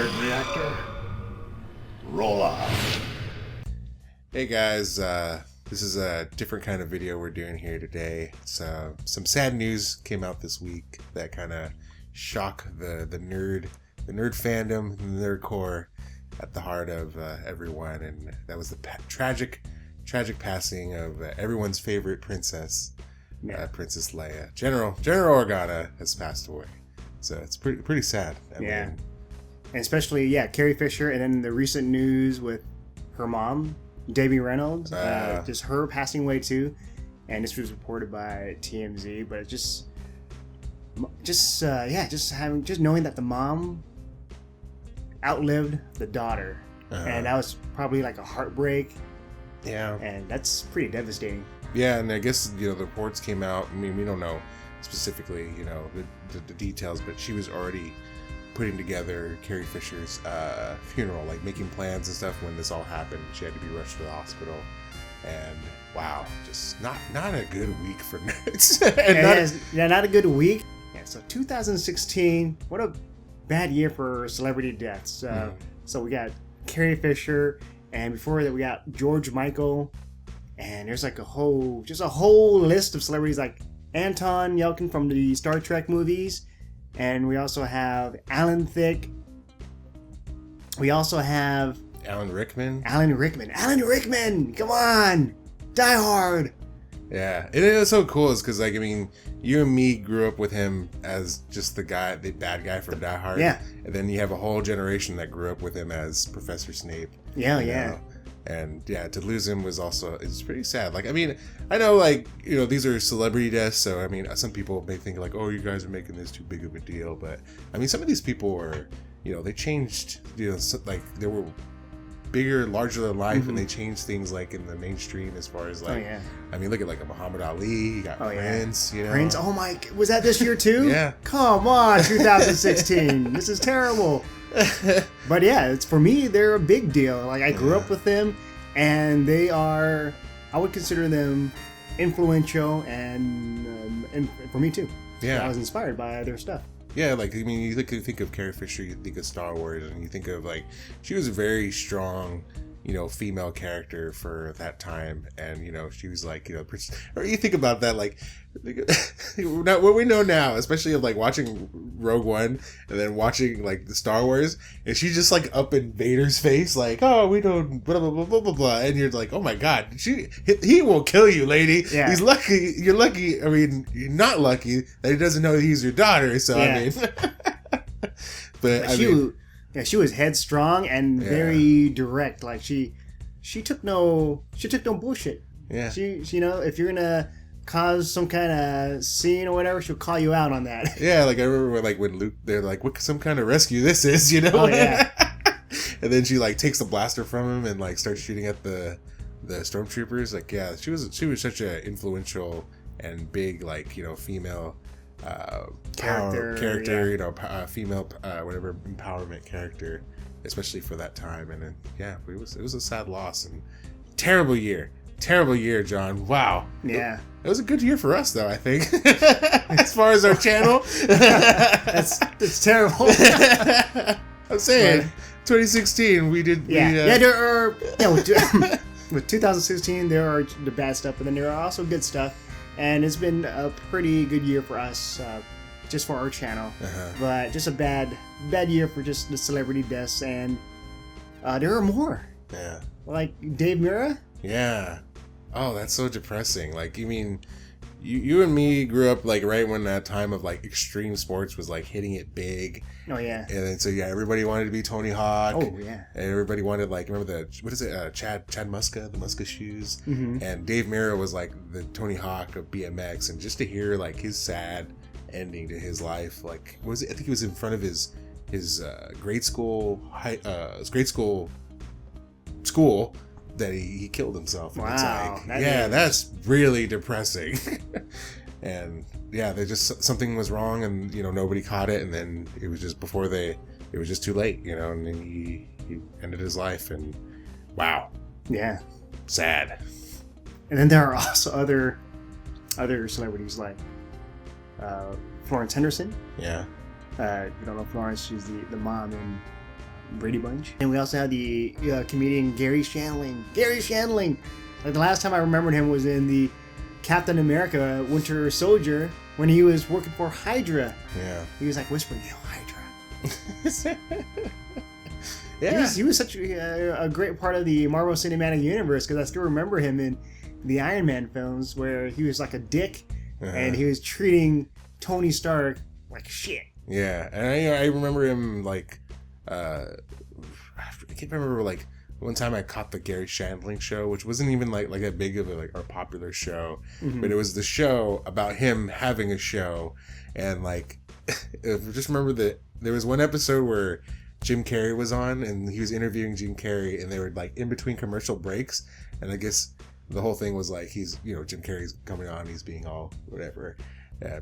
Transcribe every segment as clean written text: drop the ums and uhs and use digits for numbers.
Ignition reactor. Roll off. Hey guys, this is a different kind of video we're doing here today. So some sad news came out this week that kind of shocked the nerd fandom, the nerd core at the heart of everyone, and that was the tragic passing of everyone's favorite princess, Princess Leia. General Organa has passed away, so it's pretty sad. I mean, and especially Carrie Fisher, and then the recent news with her mom, Debbie Reynolds, just her passing away too, and this was reported by TMZ. But just knowing that the mom outlived the daughter, and that was probably like a heartbreak. Yeah, and that's pretty devastating. Yeah, and I guess the reports came out. I mean, we don't know specifically, the details, but she was already putting together Carrie Fisher's funeral, like making plans and stuff when this all happened. She had to be rushed to the hospital, and wow, just not a good week for nerds. Not a good week. Yeah, so 2016, what a bad year for celebrity deaths. So we got Carrie Fisher, and before that we got George Michael, and there's like a whole list of celebrities like Anton Yelchin from the Star Trek movies. And we also have Alan Thicke. We also have Alan Rickman. Alan Rickman! Come on! Die Hard! Yeah, it was so cool is because, you and me grew up with him as just the bad guy from Die Hard. Yeah. And then you have a whole generation that grew up with him as Professor Snape. Yeah. And to lose him it's pretty sad. I know these are celebrity deaths, so some people may think oh, you guys are making this too big of a deal, but some of these people were, they changed, they were bigger, larger than life, and they changed things in the mainstream as far as look at a Muhammad Ali, you got Prince, Prince, oh my, was that this year too? Yeah. Come on, 2016. This is terrible. But it's for me, they're a big deal. I grew up with them, and I would consider them influential, and for me too. Yeah, I was inspired by their stuff. Yeah, you think of Carrie Fisher, you think of Star Wars, and you think of she was a very strong, female character for that time, and she was or you think about that what we know now, especially of watching Rogue One and then watching the Star Wars, and she's just up in Vader's face oh, we don't blah blah blah blah blah blah, and you're oh my god, he will kill you, lady. Yeah. He's lucky, you're lucky, you're not lucky that he doesn't know he's your daughter, so but she was headstrong and very direct. She took no bullshit. Yeah. She if you're gonna cause some kind of scene or whatever, she'll call you out on that. Yeah, I remember when Luke, they're what some kind of rescue this is, Oh yeah. And then she takes the blaster from him and starts shooting at the stormtroopers. She was such an influential and big female character, female whatever empowerment character, especially for that time. And then it was a sad loss and terrible year, John. Wow. Yeah, it was a good year for us though, I think. As far as our channel, it's terrible. I'm saying 2016 we did there are with 2016 there are the bad stuff, but then there are also good stuff. And it's been a pretty good year for us, just for our channel. But just a bad year for just the celebrity deaths. And there are more. Yeah. Like Dave Mirra. Yeah. Oh, that's so depressing. You and me grew up right when that time of extreme sports was hitting it big. Oh yeah. And then so everybody wanted to be Tony Hawk. Oh yeah. And everybody wanted remember what is it? Chad Muska, the Muska shoes. Mm-hmm. And Dave Mirra was the Tony Hawk of BMX, and just to hear his sad ending to his life, I think he was in front of his grade school school that he killed himself. And wow. That's really depressing. And there's just something was wrong, and nobody caught it, and then it was just it was just too late, and then he ended his life, and wow. Yeah. Sad. And then there are also other celebrities like Florence Henderson. Yeah. You don't know Florence? She's the mom in Brady Bunch. And we also had the comedian Gary Shandling. Like the last time I remembered him was in the Captain America Winter Soldier when he was working for Hydra. Yeah. He was like whispering, "Yo, Hydra." Yeah. He was such a great part of the Marvel Cinematic Universe because I still remember him in the Iron Man films where he was like a dick and he was treating Tony Stark like shit. Yeah, and I remember him like I can't remember like one time I caught the Gary Shandling show, which wasn't even like a big of a popular show, but it was the show about him having a show, and like just remember that there was one episode where Jim Carrey was on and he was interviewing Jim Carrey, and they were like in between commercial breaks, and I guess the whole thing was like he's Jim Carrey's coming on, he's being all whatever,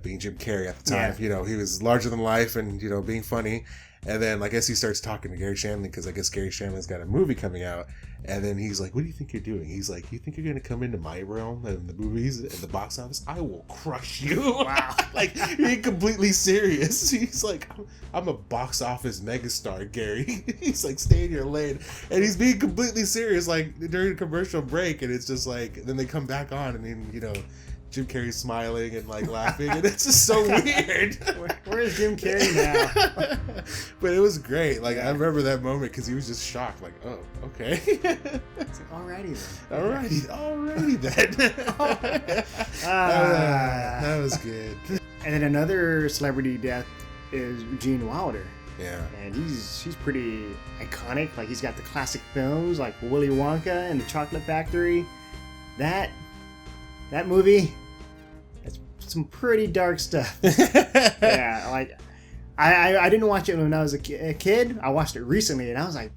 being Jim Carrey at the time. Yeah. He was larger than life and being funny, and then I guess he starts talking to Gary Shandling because I guess Gary Shandling's got a movie coming out, and then he's like, "What do you think you're doing?" He's like, "You think you're gonna come into my realm and the movies at the box office? I will crush you!" Wow. Like being completely serious. He's like, "I'm a box office megastar, Gary." He's like, "Stay in your lane," and he's being completely serious like during a commercial break, and it's just like then they come back on and then Jim Carrey's smiling and like laughing, and it's just so weird. Where is Jim Carrey now? But it was great. Like I remember that moment because he was just shocked. Like, oh, okay. It's like, alrighty then. Alrighty then. That was good. And then another celebrity death is Gene Wilder. Yeah. And he's pretty iconic. Like he's got the classic films like Willy Wonka and the Chocolate Factory. That movie, it's some pretty dark stuff. Yeah, like I didn't watch it when I was a kid. I watched it recently, and I was like,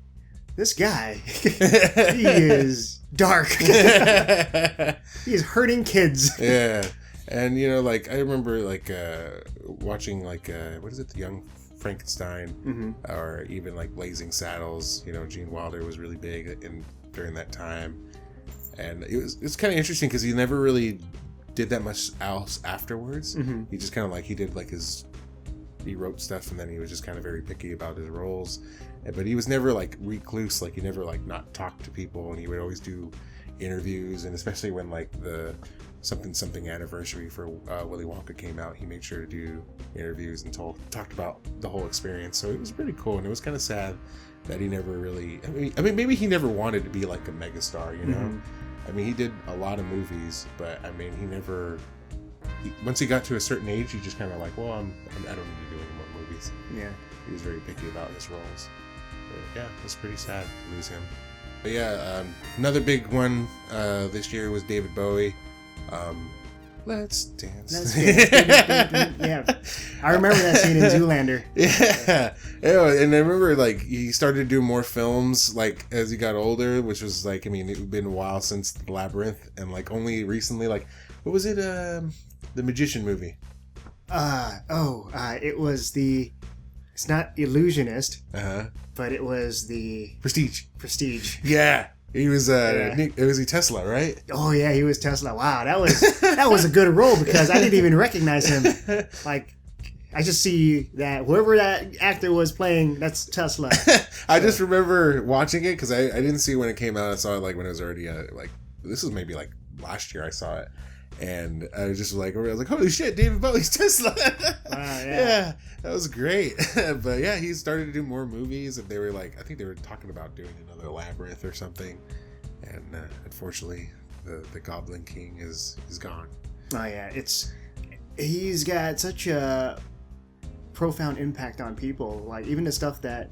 this guy, he is dark. He is hurting kids. Yeah, and I remember watching what is it, The Young Frankenstein, or even like Blazing Saddles. Gene Wilder was really big during that time. And it's kind of interesting because he never really did that much else afterwards. He just kind of he wrote stuff, and then he was just kind of very picky about his roles. But he was never like recluse, like he never like not talked to people, and he would always do interviews. And especially when like the something anniversary for Willy Wonka came out, he made sure to do interviews and talked about the whole experience. So it was pretty cool, and it was kind of sad that he never really. I mean, maybe he never wanted to be like a megastar, I mean, he did a lot of movies, but I mean, he never. Once he got to a certain age, he just kind of like, well, I don't need to do any more movies. Yeah, he was very picky about his roles. But yeah, it was pretty sad to lose him. But yeah, another big one this year was David Bowie. Let's dance. Yeah, I remember that scene in Zoolander. Yeah, and I remember like he started to do more films like as he got older, which was like, I mean, it had been a while since The Labyrinth, and like only recently, like what was it, the Magician movie? It was it's not Illusionist, but it was the Prestige. Yeah. He was was he Tesla, right? Oh yeah, he was Tesla. Wow, that was a good role because I didn't even recognize him. Like, I just see that whoever that actor was playing, that's Tesla. I just remember watching it because I didn't see it when it came out. I saw it like when it was already like this was maybe like last year I saw it, and I was just like holy shit, David Bowie's Tesla. Yeah, that was great. But yeah, he started to do more movies, and they were like, I think they were talking about doing another Labyrinth or something, and unfortunately the Goblin King is gone. Oh yeah, he's got such a profound impact on people. Like even the stuff that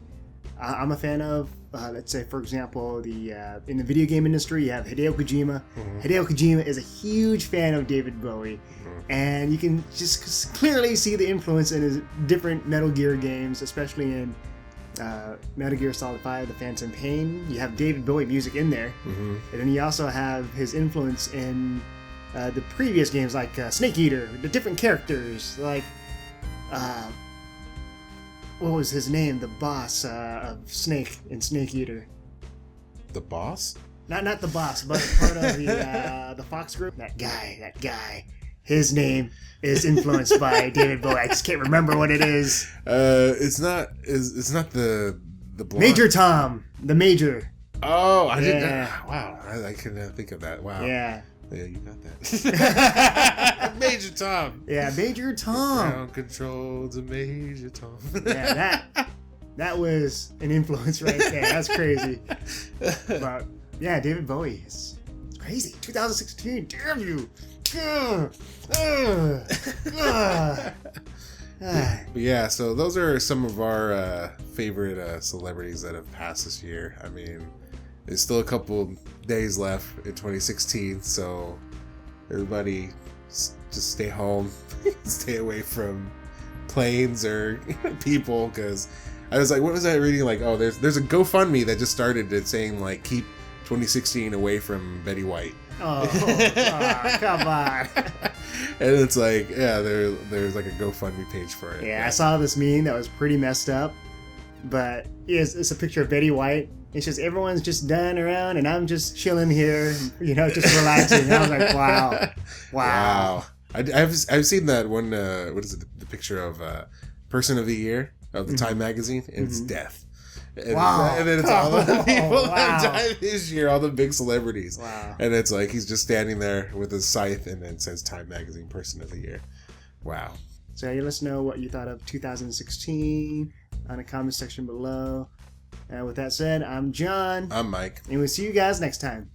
I'm a fan of. Let's say, for example, in the video game industry, you have Hideo Kojima. Hideo Kojima is a huge fan of David Bowie, and you can just clearly see the influence in his different Metal Gear games, especially in Metal Gear Solid 5, The Phantom Pain. You have David Bowie music in there, and then you also have his influence in the previous games like Snake Eater, the different characters like. What was his name? The boss of Snake in Snake Eater. The boss? Not the boss, but part of the Fox group. That guy. His name is influenced by David Bowie. I just can't remember what it is. It's not the The blonde. Major Tom, the Major. Oh, I didn't. Yeah. Wow, I couldn't think of that. Wow. Yeah. Yeah, you got that. Major Tom. Yeah, Major Tom. Ground control to Major Tom. Yeah, that was an influence right there. That's crazy. But yeah, David Bowie is crazy. 2016. Damn you. But yeah, so those are some of our favorite celebrities that have passed this year. I mean, there's still a couple days left in 2016, so everybody just stay home, stay away from planes or people, because I was like, what was I reading? Like, oh, there's a GoFundMe that just started it saying like, keep 2016 away from Betty White. Oh, come on. And it's like, yeah, there's like a GoFundMe page for it. Yeah, I saw this meme that was pretty messed up, but it's a picture of Betty White. It's just everyone's just done around, and I'm just chilling here, just relaxing. I was like, wow. I've seen that one. What is it? The picture of Person of the Year of the Time magazine, and it's death. And, and then it's all the people that died this year, all the big celebrities. Wow. And it's like he's just standing there with his scythe, and then it says Time magazine Person of the Year. Wow. So you let us know what you thought of 2016 on the comment section below. And with that said, I'm John. I'm Mike. And we'll see you guys next time.